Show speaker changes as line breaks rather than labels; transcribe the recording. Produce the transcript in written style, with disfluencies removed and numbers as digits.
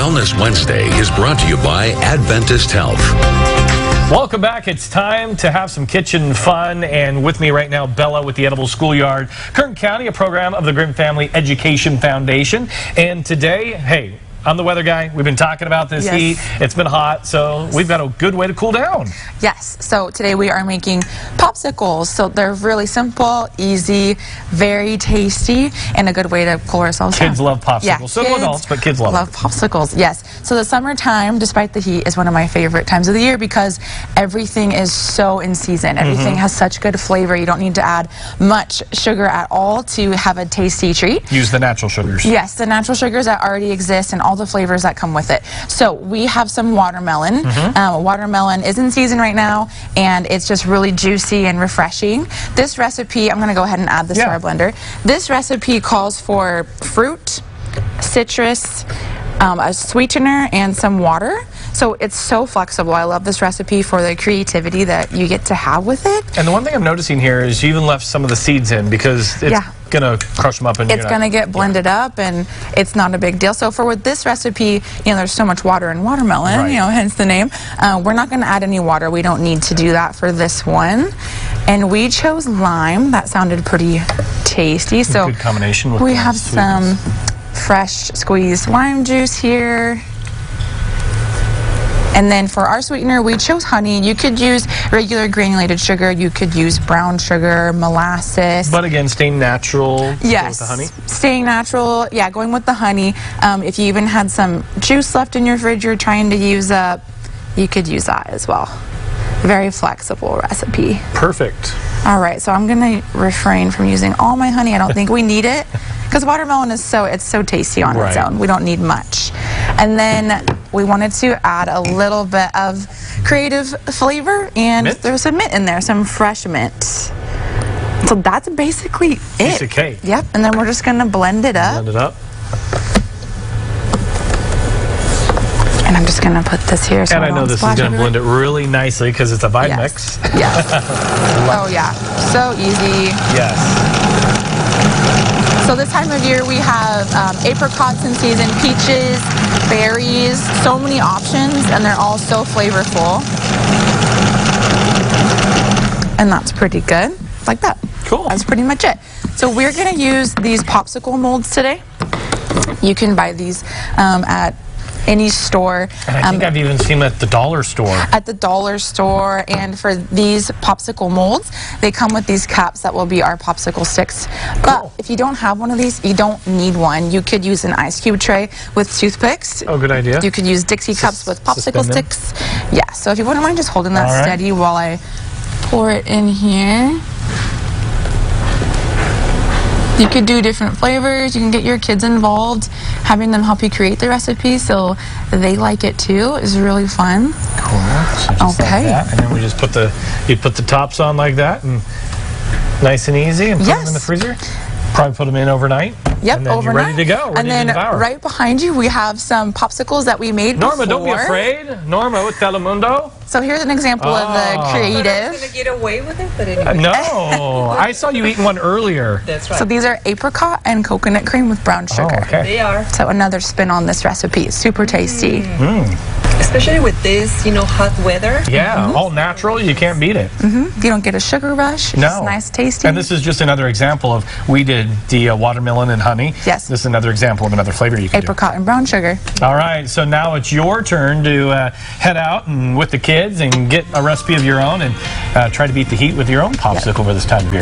Wellness Wednesday is brought to you by Adventist Health.
Welcome back. It's time to have some kitchen fun, and with me right now, Bella with the Edible Schoolyard, Kern County, a program of the Grimm Family Education Foundation. And today, hey, I'm the weather guy. We've been talking about this heat. It's been hot, so we've got a good way to cool down.
Yes, so today we are making popsicles. So they're really simple, easy, very tasty, and a good way to cool ourselves down.
Kids love popsicles.
Yeah,
So do adults, but kids love
popsicles, yes. So the summertime, despite the heat, is one of my favorite times of the year because everything is so in season. Everything has such good flavor. You don't need to add much sugar at all to have a tasty treat.
Use the natural sugars.
Yes, the natural sugars that already exist and all the flavors that come with it. So we have some watermelon. Watermelon is in season right now, and it's just really juicy and refreshing. This recipe, I'm going to go ahead and add this to our blender. This recipe calls for fruit, citrus, a sweetener, and some water. So it's so flexible. I love this recipe for the creativity that you get to have with it.
And the one thing I'm noticing here is you even left some of the seeds in because it's going to crush them up. And
it's going to get blended up, and it's not a big deal. So for with this recipe, you know, there's so much water in watermelon, you know, hence the name. We're not going to add any water. We don't need to do that for this one. And we chose lime. That sounded pretty tasty. So
good combination with
we have some fresh squeezed lime juice here. And then for our sweetener, we chose honey. You could use regular granulated sugar. You could use brown sugar, molasses.
But again, staying natural.
Yes,
with the honey.
Staying natural. Yeah, going with the honey. If you even had some juice left in your fridge you're trying to use up, you could use that as well. Very flexible recipe.
Perfect.
All right, so I'm going to refrain from using all my honey. I don't think we need it because watermelon is so tasty on its own. We don't need much. And then we wanted to add a little bit of creative flavor, and there's some mint in there, some fresh mint. So that's basically it.
Piece of cake.
Yep, and then we're just going to blend it up.
Blend it up.
And I'm just going to put this here. So
and I know this is going to blend it really nicely because it's a Vitamix.
Yes. Oh, yeah. So easy.
Yes.
So this time of year we have apricots in season, peaches, berries, so many options, and they're all so flavorful. And that's pretty good. Like that.
Cool.
That's pretty much it. So we're going to use these popsicle molds today. You can buy these at any store.
And I think I've even seen them at the dollar store.
At the dollar store. And for these popsicle molds, they come with these caps that will be our popsicle sticks. But if you don't have one of these, you don't need one. You could use an ice cube tray with toothpicks.
Oh, good idea.
You could use Dixie cups with popsicle sticks. Yeah, so if you wouldn't mind just holding that steady while I pour it in here. You could do different flavors. You can get your kids involved, having them help you create the recipe so they like it too is really fun.
Cool. So just like that. And then we just put the tops on like that, and nice and easy, and put them in the freezer. Probably put them in overnight.
Yep,
and then
overnight.
You're ready to go.
And then right behind you, we have some popsicles that we made
Norma,
before.
don't be afraid. Norma with Telemundo.
So here's an example of the creative.
I was going to get away with it, but anyway.
No, I saw you eating one earlier.
That's right.
So these are apricot and coconut cream with brown sugar.
Oh, okay.
They are.
So another spin on this recipe. It's super tasty.
Especially with this, you know, hot weather.
Yeah, all natural. You can't beat it.
You don't get a sugar rush. It's just nice, tasty.
And this is just another example of, we did the watermelon and honey.
Yes.
This is another example of another flavor you can
Apricot and brown sugar.
All right, so now it's your turn to head out and with the kids and get a recipe of your own and try to beat the heat with your own popsicle for this time of year.